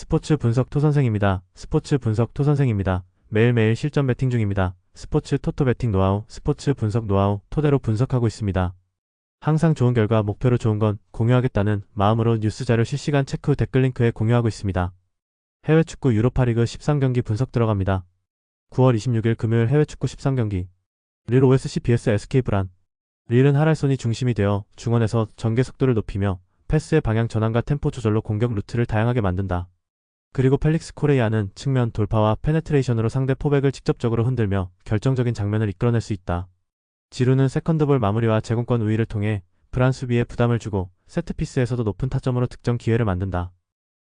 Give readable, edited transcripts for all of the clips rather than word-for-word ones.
스포츠 분석 토선생입니다. 스포츠 분석 토선생입니다. 매일매일 실전 배팅 중입니다. 스포츠 토토 배팅 노하우, 스포츠 분석 노하우 토대로 분석하고 있습니다. 항상 좋은 결과 목표로 좋은 건 공유하겠다는 마음으로 뉴스 자료 실시간 체크 후 댓글 링크에 공유하고 있습니다. 해외 축구 유로파리그 13경기 분석 들어갑니다. 9월 26일 금요일 해외 축구 13경기. 릴 OSC vs SK 브란. 릴은 하랄손이 중심이 되어 중원에서 전개 속도를 높이며 패스의 방향 전환과 템포 조절로 공격 루트를 다양하게 만든다. 그리고 펠릭스 코레이아는 측면 돌파와 페네트레이션으로 상대 포백을 직접적으로 흔들며 결정적인 장면을 이끌어낼 수 있다. 지루는 세컨드볼 마무리와 제공권 우위를 통해 브란 수비에 부담을 주고 세트피스에서도 높은 타점으로 득점 기회를 만든다.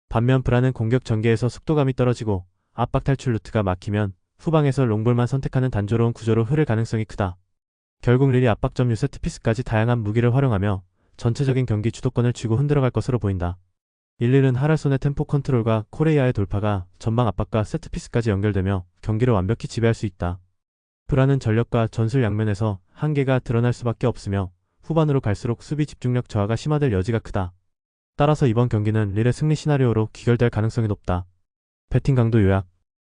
반면 브란은 공격 전개에서 속도감이 떨어지고 압박 탈출 루트가 막히면 후방에서 롱볼만 선택하는 단조로운 구조로 흐를 가능성이 크다. 결국 릴이 압박 점유 세트피스까지 다양한 무기를 활용하며 전체적인 경기 주도권을 쥐고 흔들어갈 것으로 보인다. 1-1은 하랄손의 템포 컨트롤과 코레이아의 돌파가 전방 압박과 세트피스까지 연결되며 경기를 완벽히 지배할 수 있다. 브란은 전력과 전술 양면에서 한계가 드러날 수밖에 없으며 후반으로 갈수록 수비 집중력 저하가 심화될 여지가 크다. 따라서 이번 경기는 릴의 승리 시나리오로 귀결될 가능성이 높다. 배팅 강도 요약.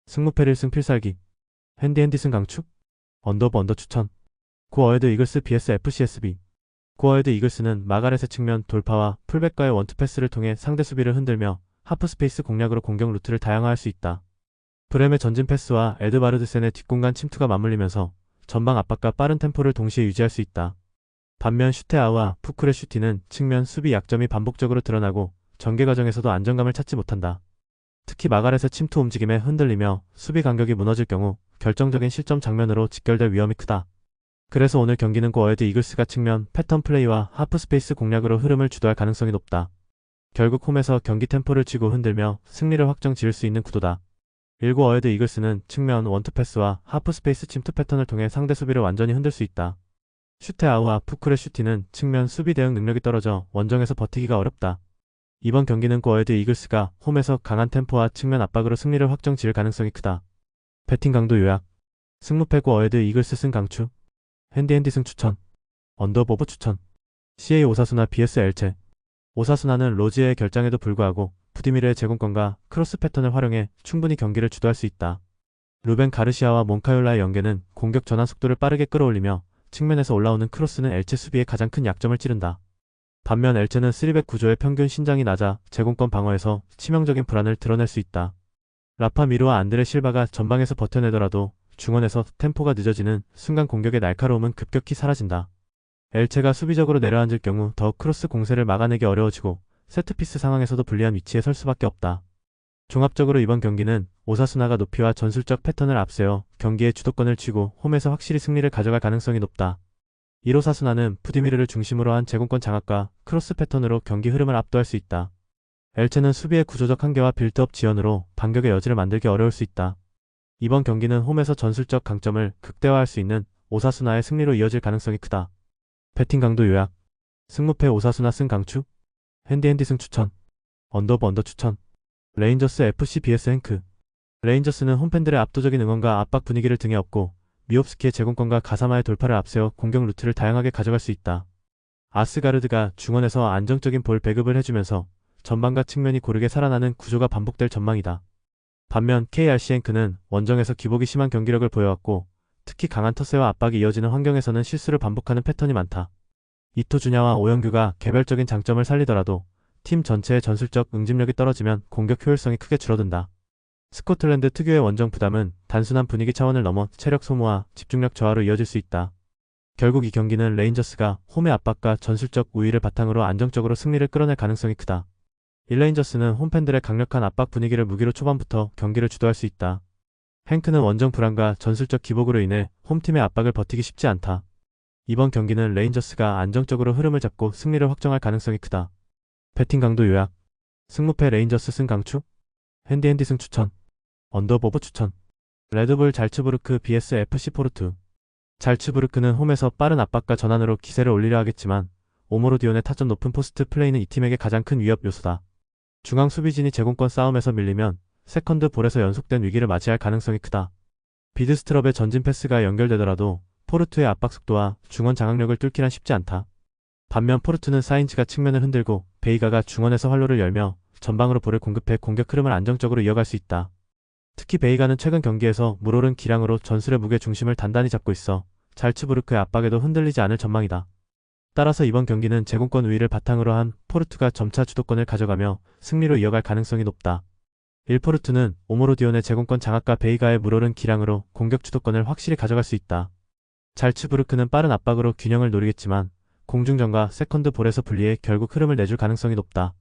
승무패 1승 필살기. 핸디승 강축. 언더 추천. 고어헤드 이글스 vs FCSB. 고어헤드 이글스는 마가렛의 측면 돌파와 풀백과의 원투 패스를 통해 상대 수비를 흔들며 하프스페이스 공략으로 공격 루트를 다양화할 수 있다. 브렘의 전진 패스와 에드바르드센의 뒷공간 침투가 맞물리면서 전방 압박과 빠른 템포를 동시에 유지할 수 있다. 반면 슈테아와 푸크레 슈티는 측면 수비 약점이 반복적으로 드러나고 전개 과정에서도 안정감을 찾지 못한다. 특히 마가렛의 침투 움직임에 흔들리며 수비 간격이 무너질 경우 결정적인 실점 장면으로 직결될 위험이 크다. 그래서 오늘 경기는 고어헤드 이글스가 측면 패턴 플레이와 하프스페이스 공략으로 흐름을 주도할 가능성이 높다. 결국 홈에서 경기 템포를 쥐고 흔들며 승리를 확정 지을 수 있는 구도다. 1-9 이글스는 측면 원투 패스와 하프스페이스 침투 패턴을 통해 상대 수비를 완전히 흔들 수 있다. 슈테아우와 푸크레 슈티는 측면 수비 대응 능력이 떨어져 원정에서 버티기가 어렵다. 이번 경기는 고어헤드 이글스가 홈에서 강한 템포와 측면 압박으로 승리를 확정 지을 가능성이 크다. 배팅 강도 요약. 승무패 고어헤드 이글스 승 강추. 핸디승 추천. 언더보브 추천. CA 오사수나 vs 엘체. 오사수나는 로지의 결장에도 불구하고 부디미르의 제공권과 크로스 패턴을 활용해 충분히 경기를 주도할 수 있다. 루벤 가르시아와 몬카요라의 연계는 공격 전환 속도를 빠르게 끌어올리며 측면에서 올라오는 크로스는 엘체 수비의 가장 큰 약점을 찌른다. 반면 엘체는 3백 구조의 평균 신장이 낮아 제공권 방어에서 치명적인 불안을 드러낼 수 있다. 라파 미르와 안드레 실바가 전방에서 버텨내더라도 중원에서 템포가 늦어지는 순간 공격의 날카로움은 급격히 사라진다. 엘체가 수비적으로 내려앉을 경우 더욱 크로스 공세를 막아내기 어려워지고 세트피스 상황에서도 불리한 위치에 설 수밖에 없다. 종합적으로 이번 경기는 오사수나가 높이와 전술적 패턴을 앞세워 경기의 주도권을 쥐고 홈에서 확실히 승리를 가져갈 가능성이 높다. 1-5사수나는 부디미르를 중심으로 한 제공권 장악과 크로스 패턴으로 경기 흐름을 압도할 수 있다. 엘체는 수비의 구조적 한계와 빌드업 지연으로 반격의 여지를 만들기 어려울 수 있다. 이번 경기는 홈에서 전술적 강점을 극대화할 수 있는 오사수나의 승리로 이어질 가능성이 크다. 배팅 강도 요약. 승무패 오사수나 승 강추. 핸디승 추천. 언더 추천. 레인저스 FC vs 행크. 레인저스는 홈팬들의 압도적인 응원과 압박 분위기를 등에 업고 미옵스키의 제공권과 가사마의 돌파를 앞세워 공격 루트를 다양하게 가져갈 수 있다. 아스가르드가 중원에서 안정적인 볼 배급을 해주면서 전방과 측면이 고르게 살아나는 구조가 반복될 전망이다. 반면 KRC 행크는 원정에서 기복이 심한 경기력을 보여왔고 특히 강한 터세와 압박이 이어지는 환경에서는 실수를 반복하는 패턴이 많다. 이토 주냐와 오영규가 개별적인 장점을 살리더라도 팀 전체의 전술적 응집력이 떨어지면 공격 효율성이 크게 줄어든다. 스코틀랜드 특유의 원정 부담은 단순한 분위기 차원을 넘어 체력 소모와 집중력 저하로 이어질 수 있다. 결국 이 경기는 레인저스가 홈의 압박과 전술적 우위를 바탕으로 안정적으로 승리를 끌어낼 가능성이 크다. 레인저스는 홈팬들의 강력한 압박 분위기를 무기로 초반부터 경기를 주도할 수 있다. 행크는 원정 불안과 전술적 기복으로 인해 홈팀의 압박을 버티기 쉽지 않다. 이번 경기는 레인저스가 안정적으로 흐름을 잡고 승리를 확정할 가능성이 크다. 배팅 강도 요약. 승무패 레인저스 승 강추. 핸디승 추천. 언더보브 추천. 레드불 잘츠부르크 vs FC 포르투. 잘츠부르크는 홈에서 빠른 압박과 전환으로 기세를 올리려 하겠지만 오모르디온의 타점 높은 포스트 플레이는 이 팀에게 가장 큰 위협 요소다. 중앙 수비진이 제공권 싸움에서 밀리면 세컨드 볼에서 연속된 위기를 맞이할 가능성이 크다. 비드스트럽의 전진 패스가 연결되더라도 포르투의 압박 속도와 중원 장악력을 뚫기란 쉽지 않다. 반면 포르투는 사인즈가 측면을 흔들고 베이가가 중원에서 활로를 열며 전방으로 볼을 공급해 공격 흐름을 안정적으로 이어갈 수 있다. 특히 베이가는 최근 경기에서 물오른 기량으로 전술의 무게 중심을 단단히 잡고 있어 잘츠부르크의 압박에도 흔들리지 않을 전망이다. 따라서 이번 경기는 제공권 우위를 바탕으로 한 포르투가 점차 주도권을 가져가며 승리로 이어갈 가능성이 높다. 1포르투는 오모로디온의 제공권 장악과 베이가의 물오른 기량으로 공격 주도권을 확실히 가져갈 수 있다. 잘츠부르크는 빠른 압박으로 균형을 노리겠지만 공중전과 세컨드 볼에서 분리해 결국 흐름을 내줄 가능성이 높다.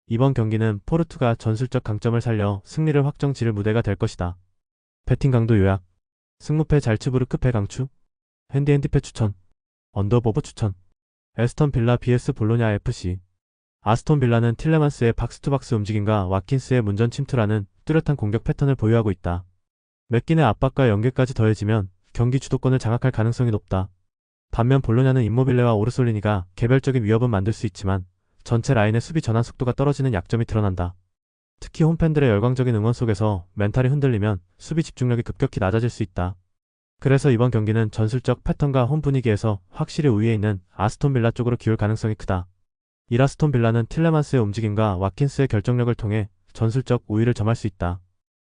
이번 경기는 포르투가 전술적 강점을 살려 승리를 확정 지을 무대가 될 것이다. 배팅 강도 요약. 승무패 잘츠부르크 패 강추. 핸디핸디 패 추천. 언더버버 추천. 에스턴 빌라 vs 볼로냐 FC. 아스톤 빌라는 틸레만스의 박스투박스 움직임과 와킨스의 문전 침투라는 뚜렷한 공격 패턴을 보유하고 있다. 맥긴의 압박과 연계까지 더해지면 경기 주도권을 장악할 가능성이 높다. 반면 볼로냐는 임모빌레와 오르솔리니가 개별적인 위협은 만들 수 있지만 전체 라인의 수비 전환 속도가 떨어지는 약점이 드러난다. 특히 홈팬들의 열광적인 응원 속에서 멘탈이 흔들리면 수비 집중력이 급격히 낮아질 수 있다. 그래서 이번 경기는 전술적 패턴과 홈 분위기에서 확실히 우위에 있는 아스톤 빌라 쪽으로 기울 가능성이 크다. 아스톤 빌라는 틸레만스의 움직임과 와킨스의 결정력을 통해 전술적 우위를 점할 수 있다.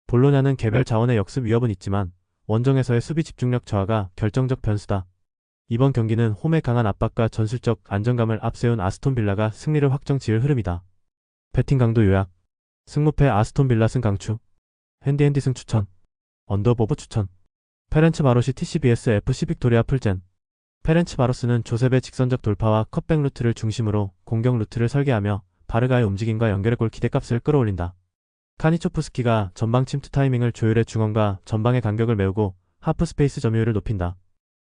볼로냐는 개별 자원의 역습 위협은 있지만 원정에서의 수비 집중력 저하가 결정적 변수다. 이번 경기는 홈의 강한 압박과 전술적 안정감을 앞세운 아스톤 빌라가 승리를 확정 지을 흐름이다. 배팅 강도 요약. 승무패 아스톤 빌라 승 강추. 핸디핸디 승 추천. 언더버버 추천. 페렌츠 바로시 TCBS FC 빅토리아 풀젠. 페렌츠 바로스는 조셉의 직선적 돌파와 컷백 루트를 중심으로 공격 루트를 설계하며 바르가의 움직임과 연결의 골 기대값을 끌어올린다. 카니초프스키가 전방 침투 타이밍을 조율해 중원과 전방의 간격을 메우고 하프 스페이스 점유율을 높인다.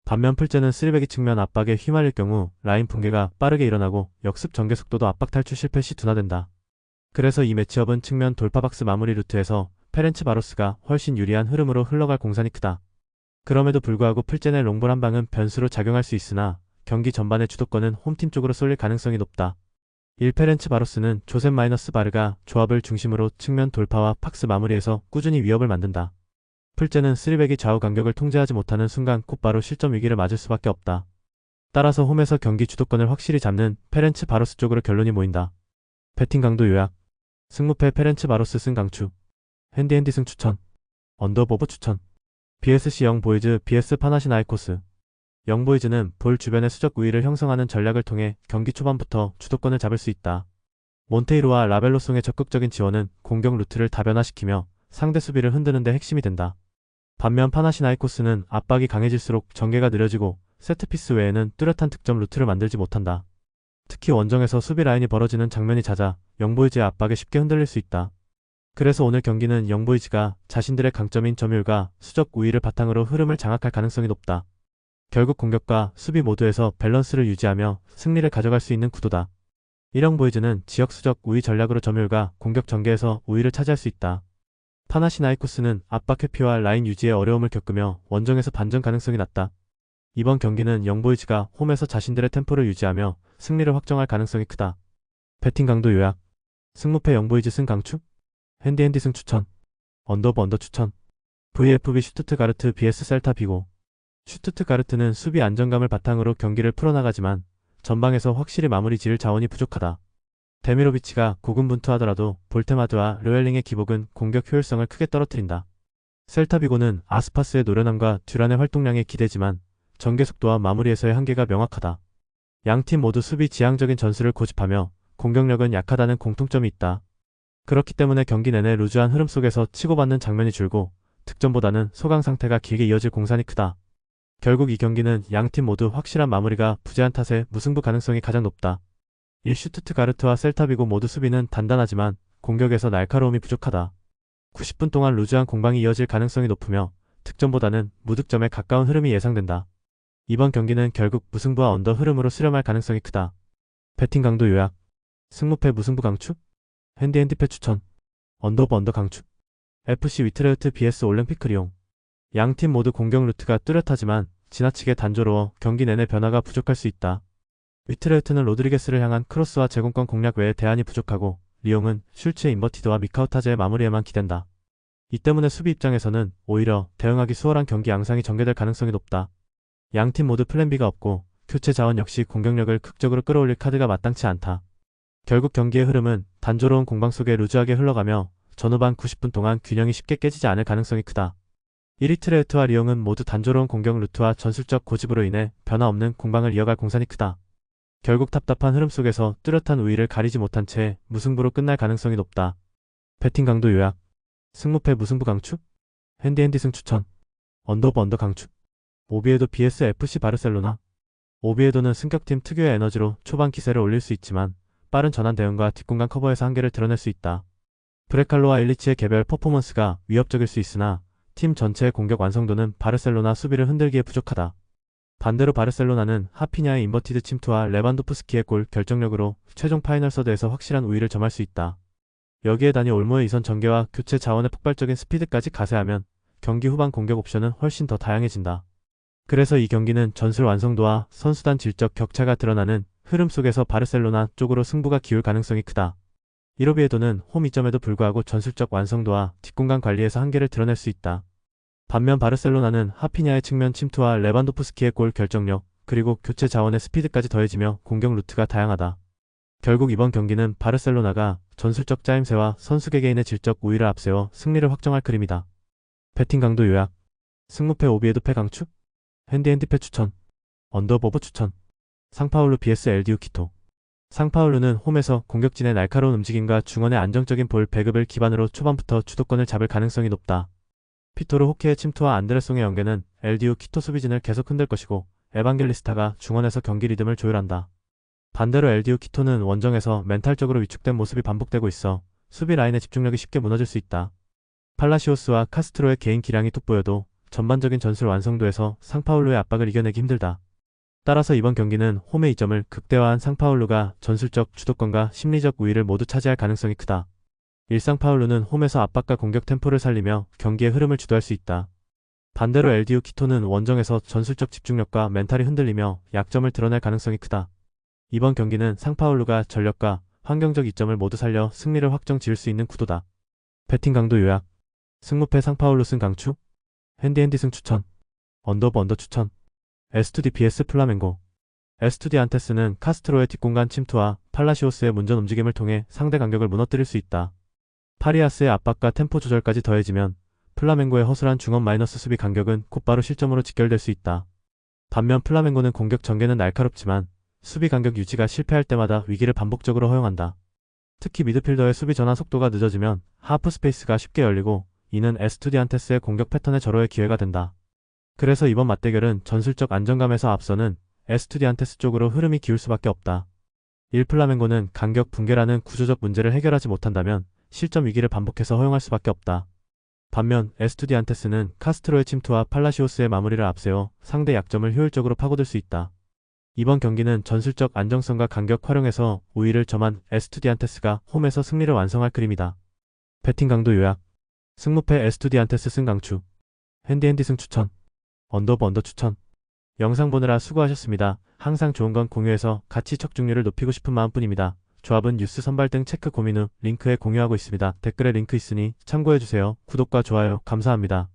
반면 풀젠은 쓰리백이 측면 압박에 휘말릴 경우 라인 붕괴가 빠르게 일어나고 역습 전개 속도도 압박 탈출 실패 시 둔화된다. 그래서 이 매치업은 측면 돌파 박스 마무리 루트에서 페렌츠 바로스가 훨씬 유리한 흐름으로 흘러갈 공산이 크다. 그럼에도 불구하고 풀젠의 롱볼 한 방은 변수로 작용할 수 있으나 경기 전반의 주도권은 홈팀 쪽으로 쏠릴 가능성이 높다. 1페렌츠 바로스는 조셉 마이너스 바르가 조합을 중심으로 측면 돌파와 팍스 마무리에서 꾸준히 위협을 만든다. 풀젠은 쓰리백이 좌우 간격을 통제하지 못하는 순간 곧바로 실점 위기를 맞을 수밖에 없다. 따라서 홈에서 경기 주도권을 확실히 잡는 페렌츠 바로스 쪽으로 결론이 모인다. 배팅 강도 요약. 승무패 페렌츠 바로스 승 강추. 핸디핸디 승 추천. 언더버버 추천. BSC 영보이즈 vs 파나시나이코스. 영보이즈는 볼 주변의 수적 우위를 형성하는 전략을 통해 경기 초반부터 주도권을 잡을 수 있다. 몬테이로와 라벨로송의 적극적인 지원은 공격 루트를 다변화시키며 상대 수비를 흔드는 데 핵심이 된다. 반면 파나시나이코스는 압박이 강해질수록 전개가 느려지고 세트피스 외에는 뚜렷한 득점 루트를 만들지 못한다. 특히 원정에서 수비 라인이 벌어지는 장면이 잦아 영보이즈의 압박에 쉽게 흔들릴 수 있다. 그래서 오늘 경기는 영보이즈가 자신들의 강점인 점유율과 수적 우위를 바탕으로 흐름을 장악할 가능성이 높다. 결국 공격과 수비 모두에서 밸런스를 유지하며 승리를 가져갈 수 있는 구도다. 1영보이즈는 지역 수적 우위 전략으로 점유율과 공격 전개에서 우위를 차지할 수 있다. 파나시나이코스는 압박 회피와 라인 유지에 어려움을 겪으며 원정에서 반전 가능성이 낮다. 이번 경기는 영보이즈가 홈에서 자신들의 템포를 유지하며 승리를 확정할 가능성이 크다. 배팅 강도 요약. 승무패 영보이즈 승 강추. 핸디핸디 승 추천. 언더버 추천. VFB 슈투트가르트 vs 셀타 비고. 슈투트가르트는 수비 안정감을 바탕으로 경기를 풀어나가지만 전방에서 확실히 마무리 지을 자원이 부족하다. 데미로비치가 고군분투하더라도 볼테마드와 르웰링의 기복은 공격 효율성을 크게 떨어뜨린다. 셀타 비고는 아스파스의 노련함과 듀란의 활동량에 기대지만 전개 속도와 마무리에서의 한계가 명확하다. 양팀 모두 수비 지향적인 전술을 고집하며 공격력은 약하다는 공통점이 있다. 그렇기 때문에 경기 내내 루즈한 흐름 속에서 치고받는 장면이 줄고 득점보다는 소강 상태가 길게 이어질 공산이 크다. 결국 이 경기는 양팀 모두 확실한 마무리가 부재한 탓에 무승부 가능성이 가장 높다. 슈투트가르트와 셀타비고 모두 수비는 단단하지만 공격에서 날카로움이 부족하다. 90분 동안 루즈한 공방이 이어질 가능성이 높으며 득점보다는 무득점에 가까운 흐름이 예상된다. 이번 경기는 결국 무승부와 언더 흐름으로 수렴할 가능성이 크다. 배팅 강도 요약. 승무패 무승부 강추. 핸디핸디 패 추천. 언더버 강추. FC 위트레흐트 vs 올림피크 리옹. 양팀 모두 공격 루트가 뚜렷하지만 지나치게 단조로워 경기 내내 변화가 부족할 수 있다. 위트레흐트는 로드리게스를 향한 크로스와 제공권 공략 외에 대안이 부족하고 리옹은 슐츠의 인버티드와 미카우타즈의 마무리에만 기댄다. 이 때문에 수비 입장에서는 오히려 대응하기 수월한 경기 양상이 전개될 가능성이 높다. 양팀 모두 플랜 B가 없고 교체 자원 역시 공격력을 극적으로 끌어올릴 카드가 마땅치 않다. 결국 경기의 흐름은 단조로운 공방 속에 루즈하게 흘러가며 전후반 90분 동안 균형이 쉽게 깨지지 않을 가능성이 크다. 1위 트레우트와 리옹은 모두 단조로운 공격 루트와 전술적 고집으로 인해 변화없는 공방을 이어갈 공산이 크다. 결국 답답한 흐름 속에서 뚜렷한 우위를 가리지 못한 채 무승부로 끝날 가능성이 높다. 배팅 강도 요약. 승무패 무승부 강추? 핸디핸디 승 추천. 언더 오브 언더 강추. 오비에도 vs FC 바르셀로나. 오비에도는 승격팀 특유의 에너지로 초반 기세를 올릴 수 있지만 빠른 전환 대응과 뒷공간 커버에서 한계를 드러낼 수 있다. 브레칼로와 일리치의 개별 퍼포먼스가 위협적일 수 있으나 팀 전체의 공격 완성도는 바르셀로나 수비를 흔들기에 부족하다. 반대로 바르셀로나는 하피냐의 인버티드 침투와 레반도프스키의 골 결정력으로 최종 파이널 서드에서 확실한 우위를 점할 수 있다. 여기에 다니 올모의 이선 전개와 교체 자원의 폭발적인 스피드까지 가세하면 경기 후반 공격 옵션은 훨씬 더 다양해진다. 그래서 이 경기는 전술 완성도와 선수단 질적 격차가 드러나는 흐름 속에서 바르셀로나 쪽으로 승부가 기울 가능성이 크다. 이로비에도는 홈 이점에도 불구하고 전술적 완성도와 뒷공간 관리에서 한계를 드러낼 수 있다. 반면 바르셀로나는 하피냐의 측면 침투와 레반도프스키의 골 결정력, 그리고 교체 자원의 스피드까지 더해지며 공격 루트가 다양하다. 결국 이번 경기는 바르셀로나가 전술적 짜임새와 선수 개개인의 질적 우위를 앞세워 승리를 확정할 그림이다. 배팅 강도 요약. 승무패 오비에도 패 강추? 핸디핸디 패 추천. 언더오버 추천. 상파울루 vs LDU 키토. 상파울루는 홈에서 공격진의 날카로운 움직임과 중원의 안정적인 볼 배급을 기반으로 초반부터 주도권을 잡을 가능성이 높다. 피토르 호케의 침투와 안드레송의 연계는 LDU 키토 수비진을 계속 흔들 것이고 에반겔리스타가 중원에서 경기 리듬을 조율한다. 반대로 LDU 키토는 원정에서 멘탈적으로 위축된 모습이 반복되고 있어 수비 라인의 집중력이 쉽게 무너질 수 있다. 팔라시오스와 카스트로의 개인 기량이 돋보여도 전반적인 전술 완성도에서 상파울루의 압박을 이겨내기 힘들다. 따라서 이번 경기는 홈의 이점을 극대화한 상파울루가 전술적 주도권과 심리적 우위를 모두 차지할 가능성이 크다. 일상파울루는 홈에서 압박과 공격 템포를 살리며 경기의 흐름을 주도할 수 있다. 반대로 LDU 키토는 원정에서 전술적 집중력과 멘탈이 흔들리며 약점을 드러낼 가능성이 크다. 이번 경기는 상파울루가 전력과 환경적 이점을 모두 살려 승리를 확정 지을 수 있는 구도다. 배팅 강도 요약. 승무패 상파울루 승 강추? 핸디핸디 승 추천. 언더 오브 언더 추천. S2D vs 플라멩고. 에스투디안테스는 카스트로의 뒷공간 침투와 팔라시오스의 문전 움직임을 통해 상대 간격을 무너뜨릴 수 있다. 파리아스의 압박과 템포 조절까지 더해지면 플라멩고의 허술한 중원 마이너스 수비 간격은 곧바로 실점으로 직결될 수 있다. 반면 플라멩고는 공격 전개는 날카롭지만 수비 간격 유지가 실패할 때마다 위기를 반복적으로 허용한다. 특히 미드필더의 수비 전환 속도가 늦어지면 하프 스페이스가 쉽게 열리고 이는 에스투디안테스의 공격 패턴의 절호의 기회가 된다. 그래서 이번 맞대결은 전술적 안정감에서 앞서는 에스투디안테스 쪽으로 흐름이 기울 수밖에 없다. 1플라멩고는 간격 붕괴라는 구조적 문제를 해결하지 못한다면 실점 위기를 반복해서 허용할 수밖에 없다. 반면 에스투디안테스는 카스트로의 침투와 팔라시오스의 마무리를 앞세워 상대 약점을 효율적으로 파고들 수 있다. 이번 경기는 전술적 안정성과 간격 활용에서 우위를 점한 에스투디안테스가 홈에서 승리를 완성할 그림이다. 배팅 강도 요약. 승무패 에스투디안테스 승 강추. 핸디핸디 승 추천. 언더 오브 언더 추천. 영상 보느라 수고하셨습니다. 항상 좋은 건 공유해서 같이 척중률을 높이고 싶은 마음뿐입니다. 조합은 뉴스 선발 등 체크 고민 후 링크에 공유하고 있습니다. 댓글에 링크 있으니 참고해주세요. 구독과 좋아요 감사합니다.